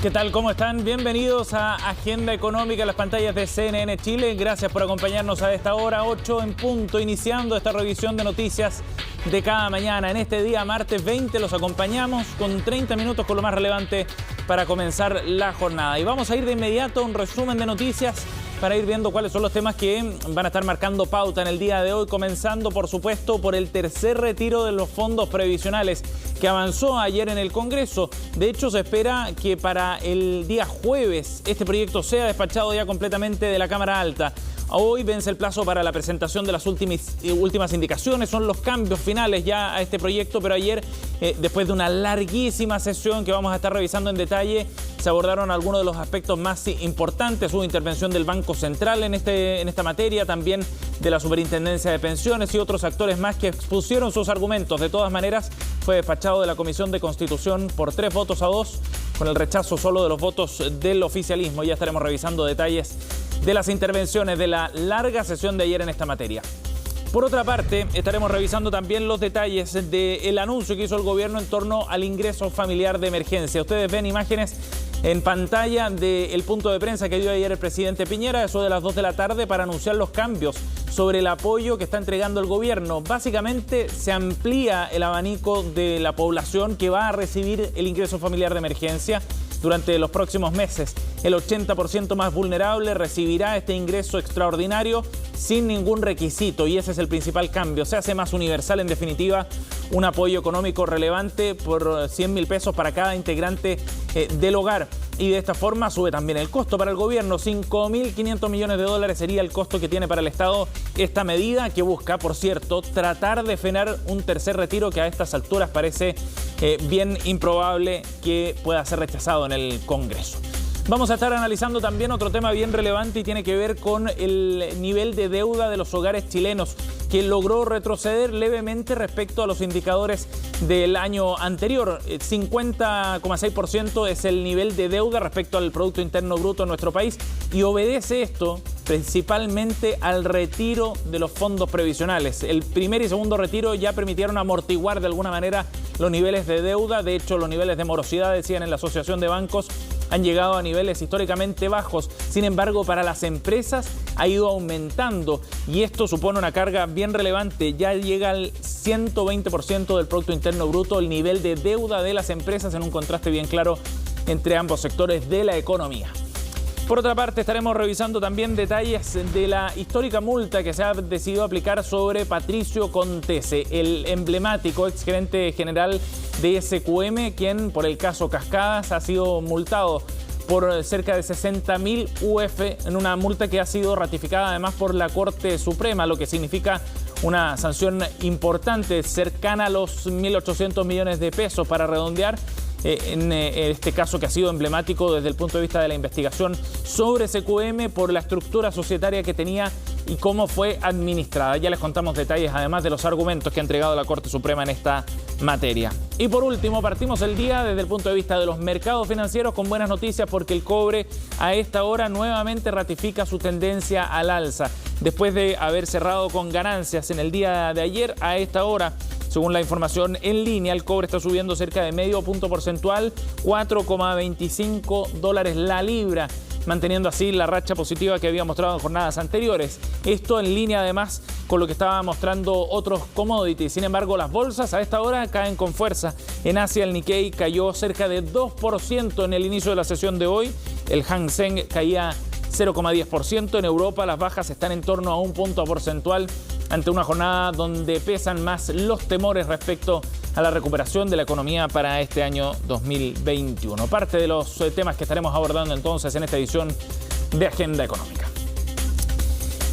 ¿Qué tal? ¿Cómo están? Bienvenidos a Agenda Económica en las pantallas de CNN Chile. Gracias por acompañarnos a esta hora, 8 en punto, iniciando esta revisión de noticias de cada mañana. En este día, martes 20, los acompañamos con 30 minutos con lo más relevante para comenzar la jornada. Y vamos a ir de inmediato a un resumen de noticias para ir viendo cuáles son los temas que van a estar marcando pauta en el día de hoy, comenzando, por supuesto, por el tercer retiro de los fondos previsionales que avanzó ayer en el Congreso. De hecho, se espera que para el día jueves este proyecto sea despachado ya completamente de la Cámara Alta. Hoy vence el plazo para la presentación de las últimas indicaciones, son los cambios finales ya a este proyecto, pero ayer, después de una larguísima sesión que vamos a estar revisando en detalle, se abordaron algunos de los aspectos más importantes. Hubo intervención del Banco Central en esta materia, también de la Superintendencia de Pensiones y otros actores más que expusieron sus argumentos. De todas maneras, fue despachado de la Comisión de Constitución por 3 votos a 2, con el rechazo solo de los votos del oficialismo. Ya estaremos revisando detalles de las intervenciones de la larga sesión de ayer en esta materia. Por otra parte, estaremos revisando también los detalles del anuncio que hizo el gobierno en torno al ingreso familiar de emergencia. Ustedes ven imágenes en pantalla del punto de prensa que dio ayer el presidente Piñera, eso de las 2 de la tarde, para anunciar los cambios sobre el apoyo que está entregando el gobierno. Básicamente se amplía el abanico de la población que va a recibir el ingreso familiar de emergencia durante los próximos meses. El 80% más vulnerable recibirá este ingreso extraordinario sin ningún requisito, y ese es el principal cambio. Se hace más universal, en definitiva, un apoyo económico relevante por 100.000 pesos para cada integrante del hogar. Y de esta forma sube también el costo para el gobierno. 5.500 millones de dólares sería el costo que tiene para el Estado esta medida, que busca, por cierto, tratar de frenar un tercer retiro que a estas alturas parece bien improbable que pueda ser rechazado en el Congreso. Vamos a estar analizando también otro tema bien relevante y tiene que ver con el nivel de deuda de los hogares chilenos, que logró retroceder levemente respecto a los indicadores del año anterior. 50,6% es el nivel de deuda respecto al Producto Interno Bruto en nuestro país, y obedece esto principalmente al retiro de los fondos previsionales. El primer y segundo retiro ya permitieron amortiguar de alguna manera los niveles de deuda. De hecho, los niveles de morosidad, decían en la Asociación de Bancos, han llegado a niveles históricamente bajos. Sin embargo, para las empresas ha ido aumentando, y esto supone una carga bien relevante. Ya llega al 120% del Producto Interno Bruto el nivel de deuda de las empresas, en un contraste bien claro entre ambos sectores de la economía. Por otra parte, estaremos revisando también detalles de la histórica multa que se ha decidido aplicar sobre Patricio Contese, el emblemático exgerente general de SQM, quien por el caso Cascadas ha sido multado por cerca de 60.000 UF en una multa que ha sido ratificada además por la Corte Suprema, lo que significa una sanción importante, cercana a los 1.800 millones de pesos para redondear, en este caso que ha sido emblemático desde el punto de vista de la investigación sobre SQM por la estructura societaria que tenía y cómo fue administrada. Ya les contamos detalles además de los argumentos que ha entregado la Corte Suprema en esta materia. Y por último, partimos el día desde el punto de vista de los mercados financieros con buenas noticias, porque el cobre a esta hora nuevamente ratifica su tendencia al alza. Después de haber cerrado con ganancias en el día de ayer, a esta hora, según la información en línea, el cobre está subiendo cerca de medio punto porcentual, $4,25 la libra, manteniendo así la racha positiva que había mostrado en jornadas anteriores. Esto en línea además con lo que estaban mostrando otros commodities. Sin embargo, las bolsas a esta hora caen con fuerza. En Asia, el Nikkei cayó cerca de 2% en el inicio de la sesión de hoy. El Hang Seng caía 0,10%. En Europa, las bajas están en torno a 1 punto porcentual, ante una jornada donde pesan más los temores respecto a la recuperación de la economía para este año 2021. Parte de los temas que estaremos abordando entonces en esta edición de Agenda Económica.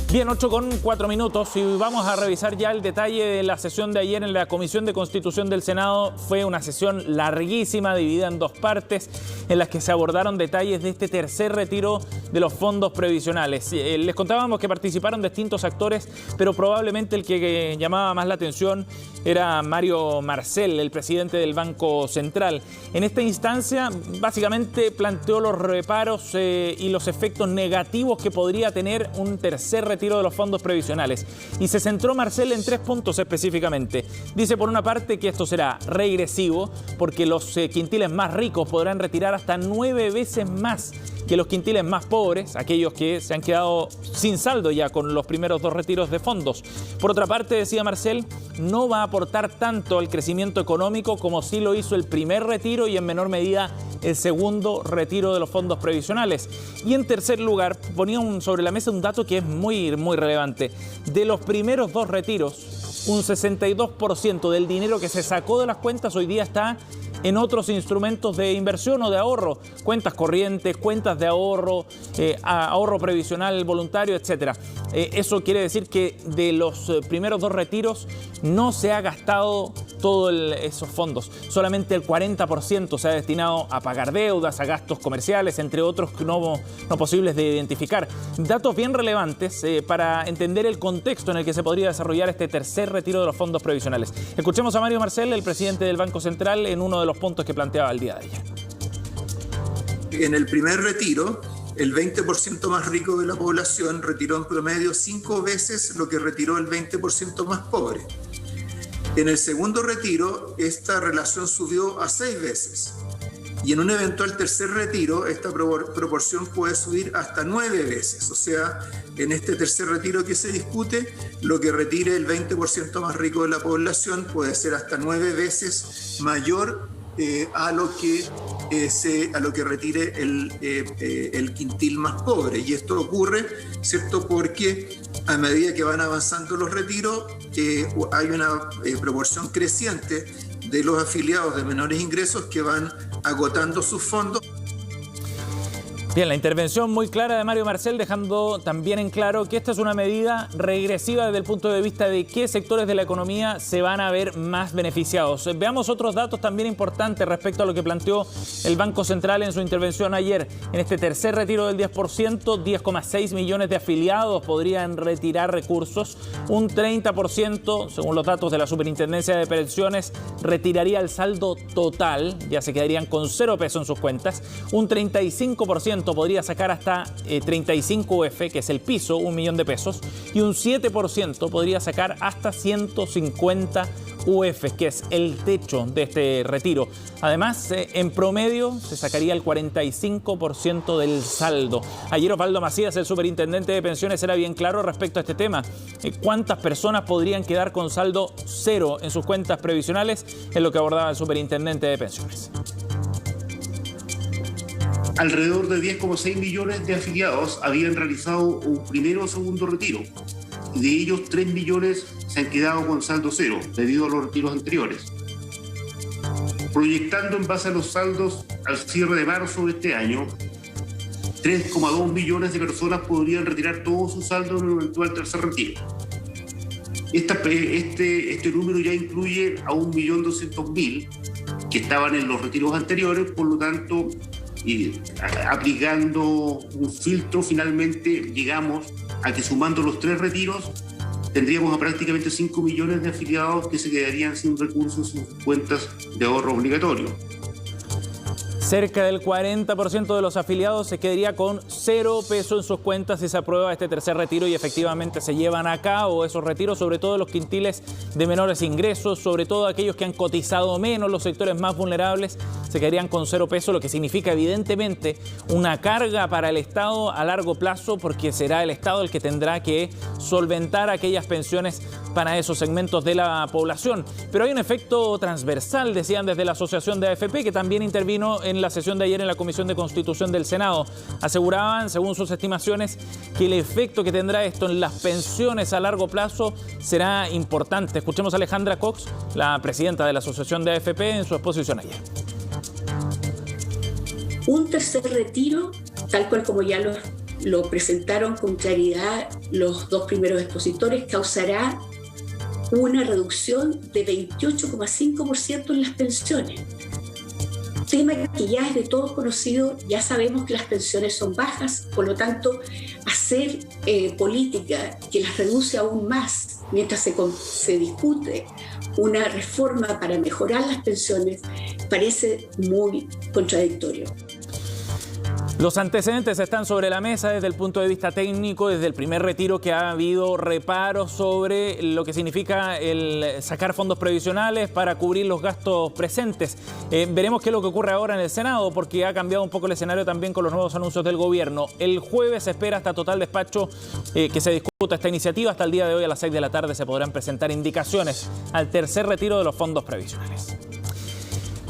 Bien, 8:04 y vamos a revisar ya el detalle de la sesión de ayer en la Comisión de Constitución del Senado. Fue una sesión larguísima, dividida en 2 partes, en las que se abordaron detalles de este tercer retiro de los fondos previsionales. Les contábamos que participaron distintos actores, pero probablemente el que llamaba más la atención era Mario Marcel, el presidente del Banco Central. En esta instancia, básicamente planteó los reparos y los efectos negativos que podría tener un tercer retiro retiro de los fondos previsionales. Y se centró Marcel en 3 puntos específicamente. Dice, por una parte, que esto será regresivo porque los quintiles más ricos podrán retirar hasta 9 veces más que los quintiles más pobres, aquellos que se han quedado sin saldo ya con los primeros 2 retiros de fondos. Por otra parte, decía Marcel, no va a aportar tanto al crecimiento económico como sí lo hizo el primer retiro y en menor medida el segundo retiro de los fondos previsionales. Y en tercer lugar, ponía sobre la mesa un dato que es muy relevante. De los primeros 2 retiros, un 62% del dinero que se sacó de las cuentas hoy día está en otros instrumentos de inversión o de ahorro, cuentas corrientes, cuentas de ahorro, ahorro previsional voluntario, etc. Eso quiere decir que de los primeros 2 retiros no se ha gastado todos esos fondos. Solamente el 40% se ha destinado a pagar deudas, a gastos comerciales, entre otros no posibles de identificar. Datos bien relevantes para entender el contexto en el que se podría desarrollar este tercer retiro de los fondos previsionales. Escuchemos a Mario Marcel, el presidente del Banco Central, en uno de los puntos que planteaba el día de ayer. En el primer retiro, el 20% más rico de la población retiró en promedio 5 veces lo que retiró el 20% más pobre. En el segundo retiro, esta relación subió a 6 veces. Y en un eventual tercer retiro, esta proporción puede subir hasta 9 veces. O sea, en este tercer retiro que se discute, lo que retire el 20% más rico de la población puede ser hasta 9 veces mayor a lo que retire el quintil más pobre. Y esto ocurre, ¿cierto?, porque a medida que van avanzando los retiros, hay una proporción creciente de los afiliados de menores ingresos que van agotando sus fondos. Bien, la intervención muy clara de Mario Marcel, dejando también en claro que esta es una medida regresiva desde el punto de vista de qué sectores de la economía se van a ver más beneficiados. Veamos otros datos también importantes respecto a lo que planteó el Banco Central en su intervención ayer. En este tercer retiro del 10%, 10,6 millones de afiliados podrían retirar recursos. Un 30%, según los datos de la Superintendencia de Pensiones, retiraría el saldo total, ya se quedarían con 0 pesos en sus cuentas. Un 35% podría sacar hasta 35 UF, que es el piso, 1 millón de pesos, y un 7% podría sacar hasta 150 UF, que es el techo de este retiro. Además, en promedio se sacaría el 45% del saldo. Ayer Osvaldo Macías, el superintendente de pensiones, era bien claro respecto a este tema. ¿Cuántas personas podrían quedar con saldo cero en sus cuentas previsionales? Es lo que abordaba el superintendente de pensiones. Alrededor de 10,6 millones de afiliados habían realizado un primero o segundo retiro. Y de ellos, 3 millones se han quedado con saldo cero debido a los retiros anteriores. Proyectando en base a los saldos al cierre de marzo de este año, 3,2 millones de personas podrían retirar todo su saldo en un eventual tercer retiro. Este número ya incluye a 1.200.000 que estaban en los retiros anteriores, por lo tanto, y aplicando un filtro, finalmente llegamos a que, sumando los 3 retiros, tendríamos a prácticamente 5 millones de afiliados que se quedarían sin recursos en sus cuentas de ahorro obligatorio. Cerca del 40% de los afiliados se quedaría con 0 pesos en sus cuentas si se aprueba este tercer retiro y efectivamente se llevan a cabo esos retiros, sobre todo los quintiles de menores ingresos, sobre todo aquellos que han cotizado menos, los sectores más vulnerables, se quedarían con 0 pesos, lo que significa evidentemente una carga para el Estado a largo plazo, porque será el Estado el que tendrá que solventar aquellas pensiones para esos segmentos de la población. Pero hay un efecto transversal, decían desde la Asociación de AFP, que también intervino en la sesión de ayer en la Comisión de Constitución del Senado. Aseguraban, según sus estimaciones, que el efecto que tendrá esto en las pensiones a largo plazo será importante. Escuchemos a Alejandra Cox, la presidenta de la Asociación de AFP, en su exposición ayer. Un tercer retiro, tal cual como ya lo presentaron con claridad los 2 primeros expositores, causará una reducción de 28,5% en las pensiones. Tema que ya es de todos conocido, ya sabemos que las pensiones son bajas, por lo tanto, hacer política que las reduce aún más mientras se discute una reforma para mejorar las pensiones parece muy contradictorio. Los antecedentes están sobre la mesa desde el punto de vista técnico, desde el primer retiro que ha habido reparos sobre lo que significa el sacar fondos previsionales para cubrir los gastos presentes. Veremos qué es lo que ocurre ahora en el Senado, porque ha cambiado un poco el escenario también con los nuevos anuncios del gobierno. El jueves se espera hasta total despacho que se discuta esta iniciativa. Hasta el día de hoy a las 6 de la tarde se podrán presentar indicaciones al tercer retiro de los fondos previsionales.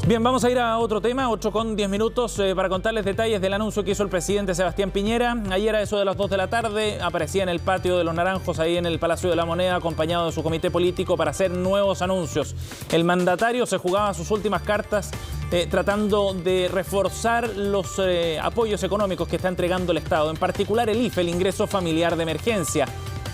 Bien, vamos a ir a otro tema, 8:10 para contarles detalles del anuncio que hizo el presidente Sebastián Piñera. Ayer a eso de las 2 de la tarde aparecía en el patio de los Naranjos, ahí en el Palacio de la Moneda, acompañado de su comité político para hacer nuevos anuncios. El mandatario se jugaba sus últimas cartas tratando de reforzar los apoyos económicos que está entregando el Estado, en particular el IFE, el ingreso familiar de emergencia.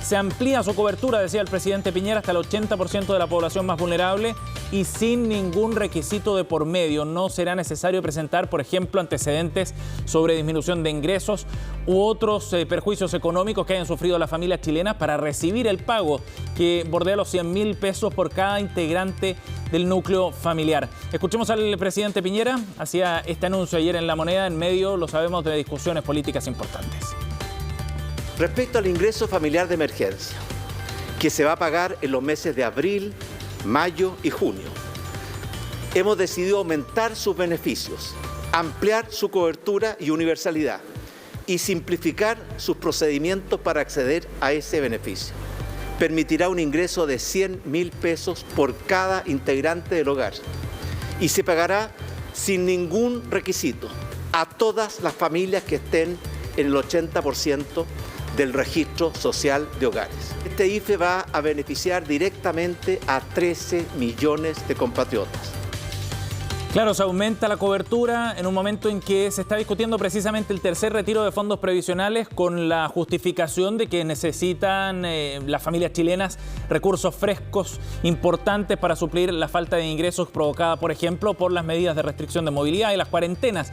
Se amplía su cobertura, decía el presidente Piñera, hasta el 80% de la población más vulnerable y sin ningún requisito de por medio. No será necesario presentar, por ejemplo, antecedentes sobre disminución de ingresos u otros perjuicios económicos que hayan sufrido las familias chilenas para recibir el pago que bordea los 100.000 pesos por cada integrante del núcleo familiar. Escuchemos al presidente Piñera, hacía este anuncio ayer en La Moneda en medio, lo sabemos, de discusiones políticas importantes. Respecto al ingreso familiar de emergencia, que se va a pagar en los meses de abril, mayo y junio, hemos decidido aumentar sus beneficios, ampliar su cobertura y universalidad y simplificar sus procedimientos para acceder a ese beneficio. Permitirá un ingreso de 100.000 pesos por cada integrante del hogar y se pagará sin ningún requisito a todas las familias que estén en el 80% del registro social de hogares. Este IFE va a beneficiar directamente a 13 millones de compatriotas. Claro, se aumenta la cobertura en un momento en que se está discutiendo precisamente el tercer retiro de fondos previsionales con la justificación de que necesitan las familias chilenas recursos frescos importantes para suplir la falta de ingresos provocada, por ejemplo, por las medidas de restricción de movilidad y las cuarentenas.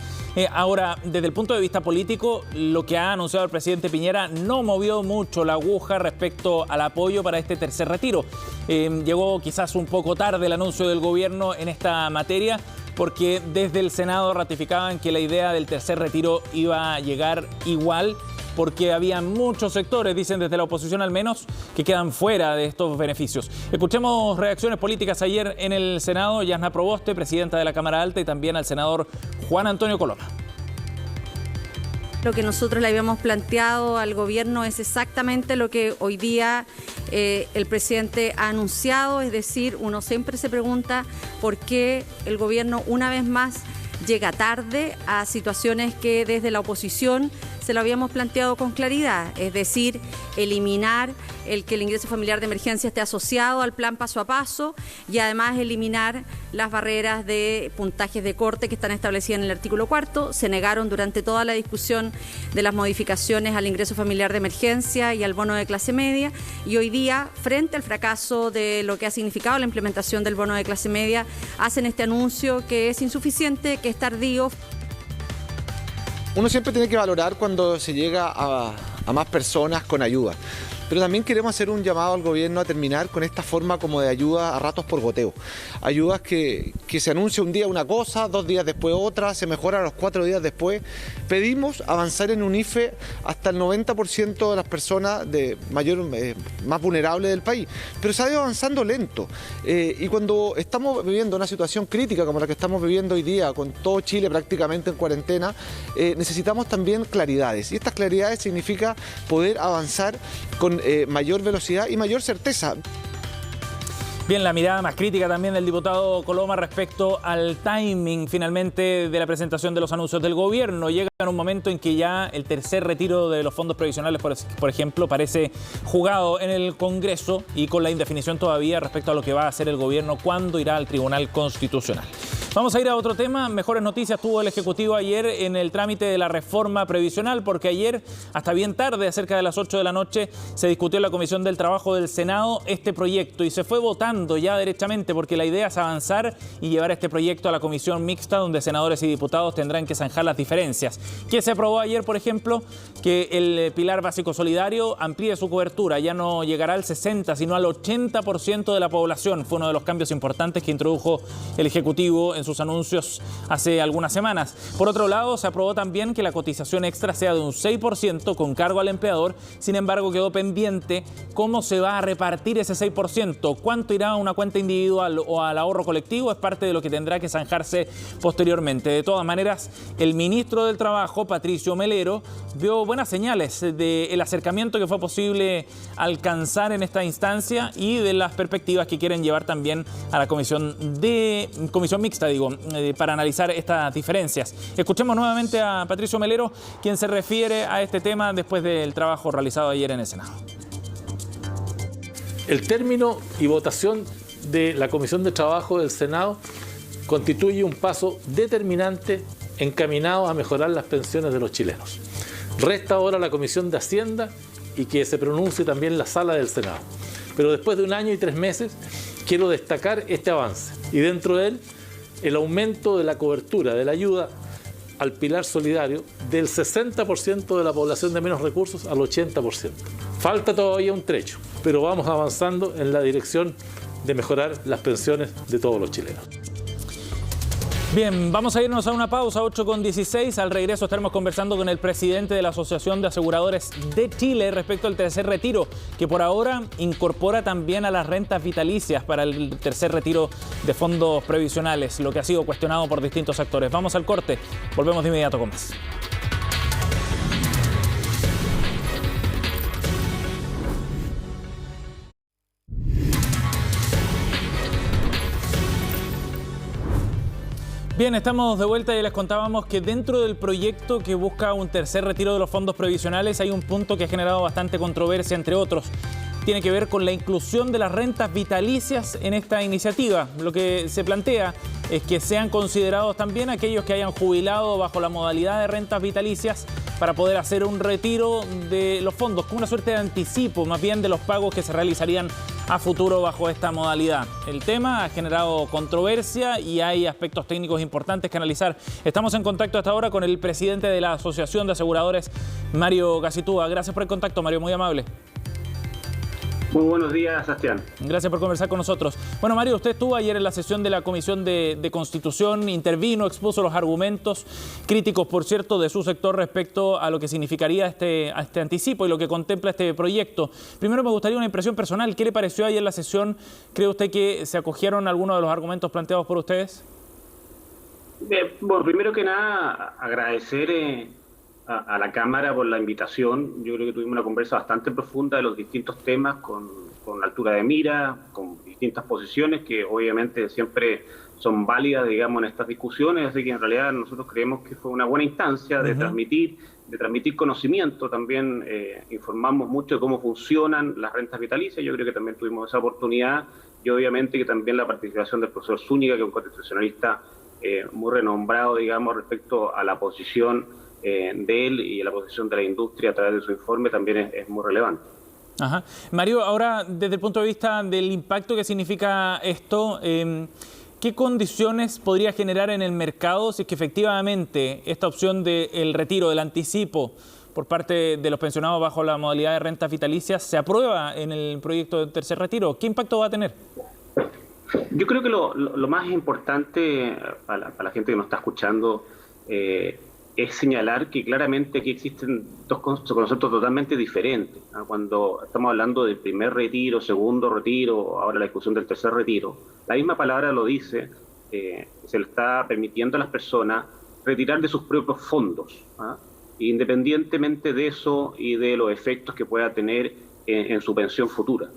Ahora, desde el punto de vista político, lo que ha anunciado el presidente Piñera no movió mucho la aguja respecto al apoyo para este tercer retiro. Llegó quizás un poco tarde el anuncio del gobierno en esta materia, porque desde el Senado ratificaban que la idea del tercer retiro iba a llegar igual, porque había muchos sectores, dicen desde la oposición al menos, que quedan fuera de estos beneficios. Escuchemos reacciones políticas ayer en el Senado. Yasna Proboste, presidenta de la Cámara Alta, y también al senador Juan Antonio Coloma. Lo que nosotros le habíamos planteado al gobierno es exactamente lo que hoy día el presidente ha anunciado, es decir, uno siempre se pregunta por qué el gobierno una vez más llega tarde a situaciones que desde la oposición se lo habíamos planteado con claridad, es decir, eliminar el que el ingreso familiar de emergencia esté asociado al plan paso a paso y además eliminar las barreras de puntajes de corte que están establecidas en el artículo 4. Se negaron durante toda la discusión de las modificaciones al ingreso familiar de emergencia y al bono de clase media, y hoy día, frente al fracaso de lo que ha significado la implementación del bono de clase media, hacen este anuncio que es insuficiente, que es tardío. Uno siempre tiene que valorar cuando se llega a más personas con ayuda. Pero también queremos hacer un llamado al gobierno a terminar con esta forma como de ayuda a ratos por goteo. Ayudas que se anuncia un día una cosa, 2 días después otra, se mejora a los 4 días después. Pedimos avanzar en un IFE hasta el 90% de las personas más vulnerables del país. Pero se ha ido avanzando lento. Y cuando estamos viviendo una situación crítica como la que estamos viviendo hoy día, con todo Chile prácticamente en cuarentena, necesitamos también claridades. Y estas claridades significa poder avanzar con mayor velocidad y mayor certeza. Bien, la mirada más crítica también del diputado Coloma respecto al timing finalmente de la presentación de los anuncios del gobierno. Llega en un momento en que ya el tercer retiro de los fondos previsionales, por ejemplo, parece jugado en el Congreso y con la indefinición todavía respecto a lo que va a hacer el gobierno cuando irá al Tribunal Constitucional. Vamos a ir a otro tema. Mejores noticias tuvo el Ejecutivo ayer en el trámite de la reforma previsional, porque ayer, hasta bien tarde, cerca de las 8 de la noche, se discutió en la Comisión del Trabajo del Senado este proyecto y se fue votando ya derechamente, porque la idea es avanzar y llevar este proyecto a la comisión mixta, donde senadores y diputados tendrán que zanjar las diferencias. ¿Qué se aprobó ayer, por ejemplo? Que el pilar básico solidario amplíe su cobertura, ya no llegará al 60%, sino al 80% de la población. Fue uno de los cambios importantes que introdujo el Ejecutivo en en sus anuncios hace algunas semanas. Por otro lado, se aprobó también que la cotización extra sea de un 6% con cargo al empleador. Sin embargo, quedó pendiente cómo se va a repartir ese 6%. ¿Cuánto irá a una cuenta individual o al ahorro colectivo? Es parte de lo que tendrá que zanjarse posteriormente. De todas maneras, el ministro del Trabajo, Patricio Melero, vio buenas señales del acercamiento que fue posible alcanzar en esta instancia y de las perspectivas que quieren llevar también a la comisión mixta, para analizar estas diferencias. Escuchemos nuevamente a Patricio Melero, quien se refiere a este tema después del trabajo realizado ayer en el Senado. El término y votación de la Comisión de Trabajo del Senado constituye un paso determinante encaminado a mejorar las pensiones de los chilenos. Resta ahora la Comisión de Hacienda y que se pronuncie también la Sala del Senado. Pero después de 1 año y 3 meses, quiero destacar este avance y dentro de él el aumento de la cobertura de la ayuda al pilar solidario del 60% de la población de menos recursos al 80%. Falta todavía un trecho, pero vamos avanzando en la dirección de mejorar las pensiones de todos los chilenos. Bien, vamos a irnos a una pausa, 8:16. Al regreso estaremos conversando con el presidente de la Asociación de Aseguradores de Chile respecto al tercer retiro, que por ahora incorpora también a las rentas vitalicias para el tercer retiro de fondos previsionales, lo que ha sido cuestionado por distintos actores. Vamos al corte, volvemos de inmediato con más. Bien, estamos de vuelta y les contábamos que dentro del proyecto que busca un tercer retiro de los fondos previsionales hay un punto que ha generado bastante controversia, entre otros. Tiene que ver con la inclusión de las rentas vitalicias en esta iniciativa. Lo que se plantea es que sean considerados también aquellos que hayan jubilado bajo la modalidad de rentas vitalicias para poder hacer un retiro de los fondos, como una suerte de anticipo, más bien de los pagos que se realizarían a futuro bajo esta modalidad. El tema ha generado controversia y hay aspectos técnicos importantes que analizar. Estamos en contacto hasta ahora con el presidente de la Asociación de Aseguradores, Mario Gacitúa. Gracias por el contacto, Mario, muy amable. Muy buenos días, Sebastián. Gracias por conversar con nosotros. Bueno, Mario, usted estuvo ayer en la sesión de la Comisión de Constitución, intervino, expuso los argumentos críticos, por cierto, de su sector respecto a lo que significaría este anticipo y lo que contempla este proyecto. Primero me gustaría una impresión personal. ¿Qué le pareció ayer la sesión? ¿Cree usted que se acogieron algunos de los argumentos planteados por ustedes? Bueno, primero que nada, agradecer a la Cámara por la invitación. Yo creo que tuvimos una conversa bastante profunda de los distintos temas con altura de mira, con distintas posiciones que obviamente siempre son válidas, digamos, en estas discusiones, así que en realidad nosotros creemos que fue una buena instancia de transmitir conocimiento. También informamos mucho de cómo funcionan las rentas vitalicias. Yo creo que también tuvimos esa oportunidad y obviamente que también la participación del profesor Zúñiga, que es un constitucionalista muy renombrado, digamos, respecto a la posición de él y la posición de la industria a través de su informe también es muy relevante. Ajá. Mario, ahora desde el punto de vista del impacto que significa esto, ¿qué condiciones podría generar en el mercado si es que efectivamente esta opción del retiro, del anticipo por parte de los pensionados bajo la modalidad de rentas vitalicias se aprueba en el proyecto de tercer retiro? ¿Qué impacto va a tener? Yo creo que lo más importante para la gente que nos está escuchando es señalar que claramente aquí existen dos conceptos totalmente diferentes. Cuando estamos hablando del primer retiro, segundo retiro, ahora la discusión del tercer retiro, la misma palabra lo dice, se le está permitiendo a las personas retirar de sus propios fondos, independientemente de eso y de los efectos que pueda tener en su pensión futura.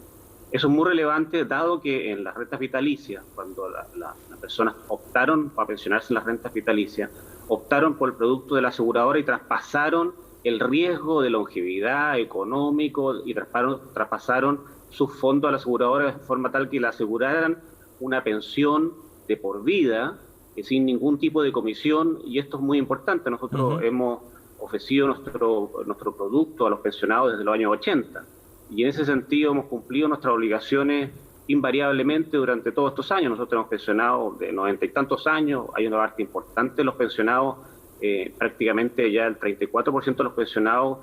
Eso es muy relevante, dado que en las rentas vitalicias, cuando las personas optaron para pensionarse en las rentas vitalicias, optaron por el producto de la aseguradora y traspasaron el riesgo de longevidad económico y traspasaron sus fondos a la aseguradora de forma tal que le aseguraran una pensión de por vida sin ningún tipo de comisión, y esto es muy importante. Nosotros hemos ofrecido nuestro producto a los pensionados desde los años 80 y en ese sentido hemos cumplido nuestras obligaciones invariablemente durante todos estos años. Nosotros hemos pensionado de 90 y tantos años, hay una parte importante de los pensionados, prácticamente ya el 34% de los pensionados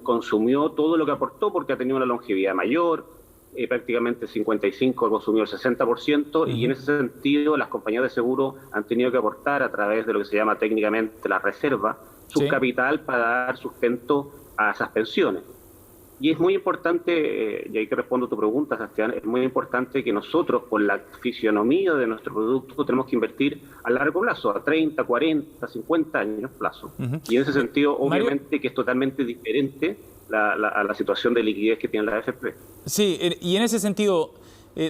consumió todo lo que aportó porque ha tenido una longevidad mayor, prácticamente el 55%, el consumidor el 60%, y en ese sentido las compañías de seguro han tenido que aportar a través de lo que se llama técnicamente la reserva, su capital para dar sustento a esas pensiones. Y es muy importante, y ahí que respondo a tu pregunta, Sebastián, es muy importante que nosotros, por la fisionomía de nuestro producto, tenemos que invertir a largo plazo, a 30, 40, 50 años plazo. Y en ese sentido, obviamente, Mario, que es totalmente diferente a la situación de liquidez que tiene la AFP. Sí, y en ese sentido,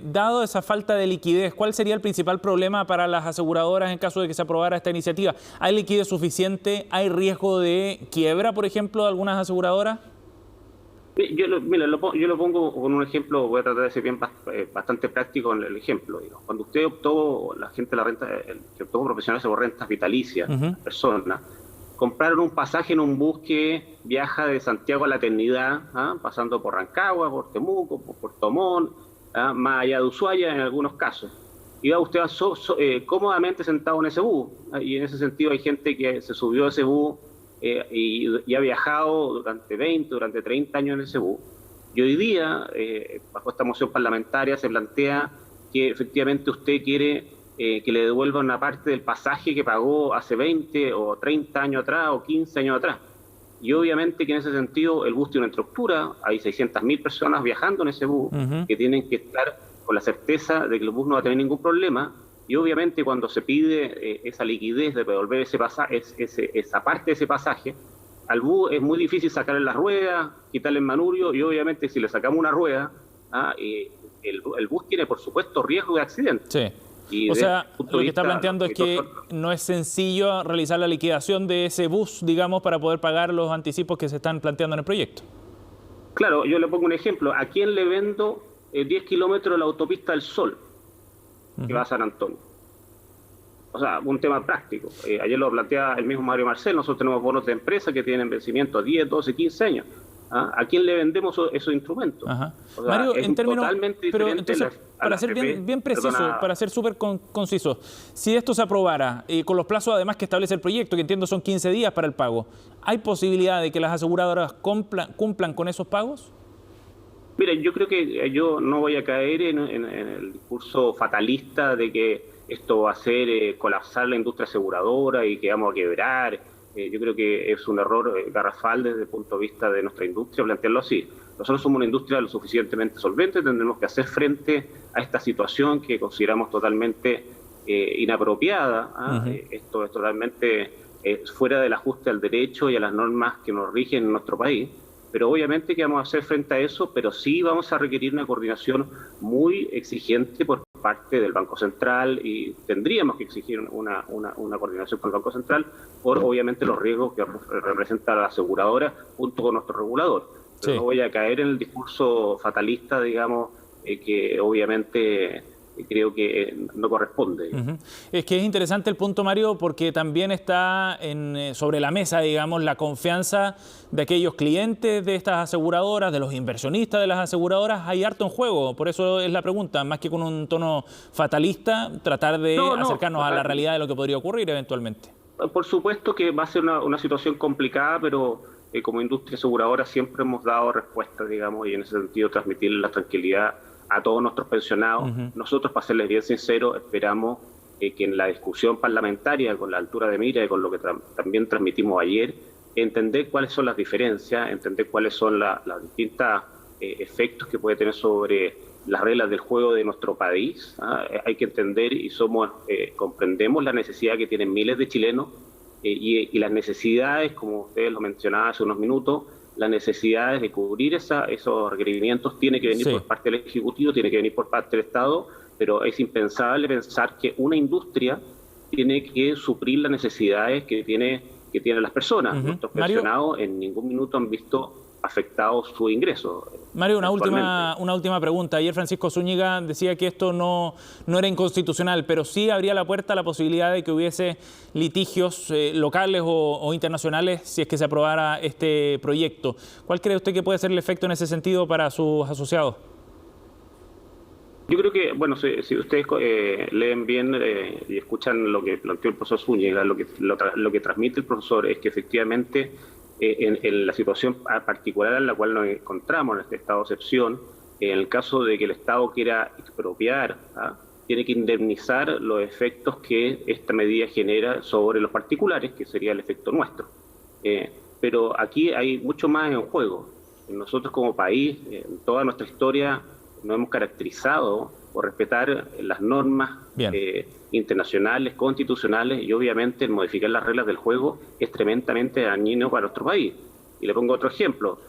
dado esa falta de liquidez, ¿cuál sería el principal problema para las aseguradoras en caso de que se aprobara esta iniciativa? ¿Hay liquidez suficiente? ¿Hay riesgo de quiebra, por ejemplo, de algunas aseguradoras? Yo lo pongo con un ejemplo, voy a tratar de ser bastante práctico en el ejemplo. Cuando usted optó, la gente de la renta, que optó como profesionales por rentas vitalicias, personas, compraron un pasaje en un bus que viaja de Santiago a la Eternidad, pasando por Rancagua, por Temuco, por Puerto Montt, más allá de Ushuaia en algunos casos. Y va usted cómodamente sentado en ese bus, y en ese sentido hay gente que se subió a ese bus y ha viajado durante 20, durante 30 años en ese bus. Y hoy día, bajo esta moción parlamentaria, se plantea que efectivamente usted quiere que le devuelvan una parte del pasaje que pagó hace 20 o 30 años atrás o 15 años atrás. Y obviamente que en ese sentido el bus tiene una estructura, hay 600.000 personas viajando en ese bus que tienen que estar con la certeza de que el bus no va a tener ningún problema. Y obviamente cuando se pide esa liquidez de devolver ese pasaje, esa parte de ese pasaje, al bus es muy difícil sacarle las ruedas, quitarle el manubrio, y obviamente si le sacamos una rueda, el bus tiene por supuesto riesgo de accidente. Sí. Y o sea, lo que está planteando es que no es sencillo realizar la liquidación de ese bus, digamos, para poder pagar los anticipos que se están planteando en el proyecto. Claro, yo le pongo un ejemplo. ¿A quién le vendo 10 kilómetros de la autopista del Sol que va a San Antonio? O sea, un tema práctico. Ayer lo plantea el mismo Mario Marcel. Nosotros tenemos bonos de empresa que tienen vencimiento a 10, 12, 15 años. ¿A quién le vendemos esos instrumentos? O sea, Mario, en términos, pero entonces, para ser bien preciso, para ser súper conciso, si esto se aprobara, con los plazos además que establece el proyecto, que entiendo son 15 días para el pago, ¿hay posibilidad de que las aseguradoras cumplan con esos pagos? Mire, yo creo que yo no voy a caer en el discurso fatalista de que esto va a hacer colapsar la industria aseguradora y que vamos a quebrar. Yo creo que es un error garrafal desde el punto de vista de nuestra industria plantearlo así. Nosotros somos una industria lo suficientemente solvente, tendremos que hacer frente a esta situación que consideramos totalmente inapropiada. Esto es totalmente fuera del ajuste al derecho y a las normas que nos rigen en nuestro país. Pero obviamente que vamos a hacer frente a eso, pero sí vamos a requerir una coordinación muy exigente por parte del Banco Central, y tendríamos que exigir una coordinación con el Banco Central por obviamente los riesgos que representa la aseguradora junto con nuestro regulador. Pero no voy a caer en el discurso fatalista, digamos, que obviamente creo que no corresponde. Es que es interesante el punto, Mario, porque también está sobre la mesa, digamos, la confianza de aquellos clientes de estas aseguradoras, de los inversionistas de las aseguradoras. Hay harto en juego, por eso es la pregunta, más que con un tono fatalista, tratar de acercarnos a la realidad de lo que podría ocurrir eventualmente. Por supuesto que va a ser una situación complicada, pero como industria aseguradora siempre hemos dado respuestas, digamos, y en ese sentido transmitirle la tranquilidad a todos nuestros pensionados. Nosotros, para serles bien sinceros, esperamos que en la discusión parlamentaria, con la altura de mira y con lo que también transmitimos ayer, entender cuáles son las diferencias, entender cuáles son los distintos efectos que puede tener sobre las reglas del juego de nuestro país. Hay que entender y comprendemos la necesidad que tienen miles de chilenos y las necesidades, como ustedes lo mencionaban hace unos minutos, las necesidades de cubrir esos requerimientos tiene que venir por parte del Ejecutivo, tiene que venir por parte del Estado, pero es impensable pensar que una industria tiene que suplir las necesidades que tienen las personas. Nuestros pensionados en ningún minuto han visto afectados su ingreso. Mario, una última pregunta. Ayer Francisco Zúñiga decía que esto no era inconstitucional, pero sí abría la puerta a la posibilidad de que hubiese litigios locales o internacionales si es que se aprobara este proyecto. ¿Cuál cree usted que puede ser el efecto en ese sentido para sus asociados? Yo creo que, bueno, si ustedes leen bien y escuchan lo que planteó el profesor Zúñiga, lo que transmite el profesor es que efectivamente en la situación particular en la cual nos encontramos, en este estado de excepción, En el caso de que el Estado quiera expropiar, tiene que indemnizar los efectos que esta medida genera sobre los particulares, que sería el efecto nuestro. Pero aquí hay mucho más en juego. Nosotros como país, en toda nuestra historia, nos hemos caracterizado por respetar las normas internacionales, constitucionales, y obviamente el modificar las reglas del juego es tremendamente dañino para nuestro país. Y le pongo otro ejemplo.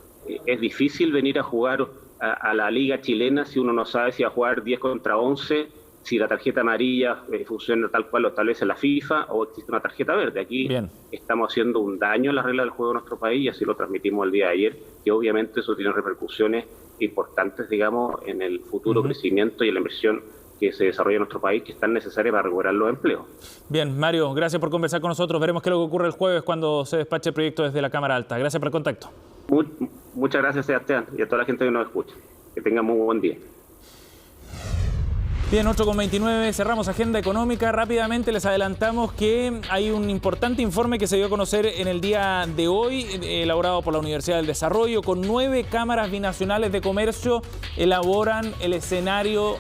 Es difícil venir a jugar a la liga chilena si uno no sabe si va a jugar 10 contra 11, si la tarjeta amarilla funciona tal cual lo establece la FIFA o existe una tarjeta verde. Aquí estamos haciendo un daño a las reglas del juego de nuestro país, y así lo transmitimos el día de ayer, que obviamente eso tiene repercusiones importantes, digamos, en el futuro crecimiento y en la inversión que se desarrolla en nuestro país, que es tan necesaria para recuperar los empleos. Bien, Mario, gracias por conversar con nosotros. Veremos qué es lo que ocurre el jueves cuando se despache el proyecto desde la Cámara Alta. Gracias por el contacto. Muchas gracias, Sebastián, y a toda la gente que nos escucha. Que tengan muy buen día. Bien, 8:29, cerramos agenda económica. Rápidamente les adelantamos que hay un importante informe que se dio a conocer en el día de hoy, elaborado por la Universidad del Desarrollo, con 9 cámaras binacionales de comercio, elaboran el escenario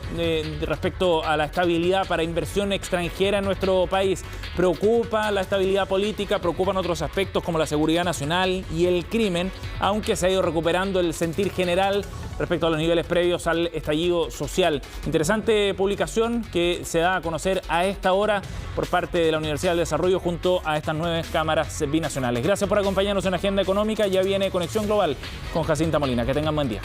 respecto a la estabilidad para inversión extranjera en nuestro país. Preocupa la estabilidad política, preocupan otros aspectos como la seguridad nacional y el crimen, aunque se ha ido recuperando el sentir general respecto a los niveles previos al estallido social. Interesante publicación que se da a conocer a esta hora por parte de la Universidad del Desarrollo junto a estas 9 cámaras binacionales. Gracias por acompañarnos en Agenda Económica. Ya viene Conexión Global con Jacinta Molina. Que tengan buen día.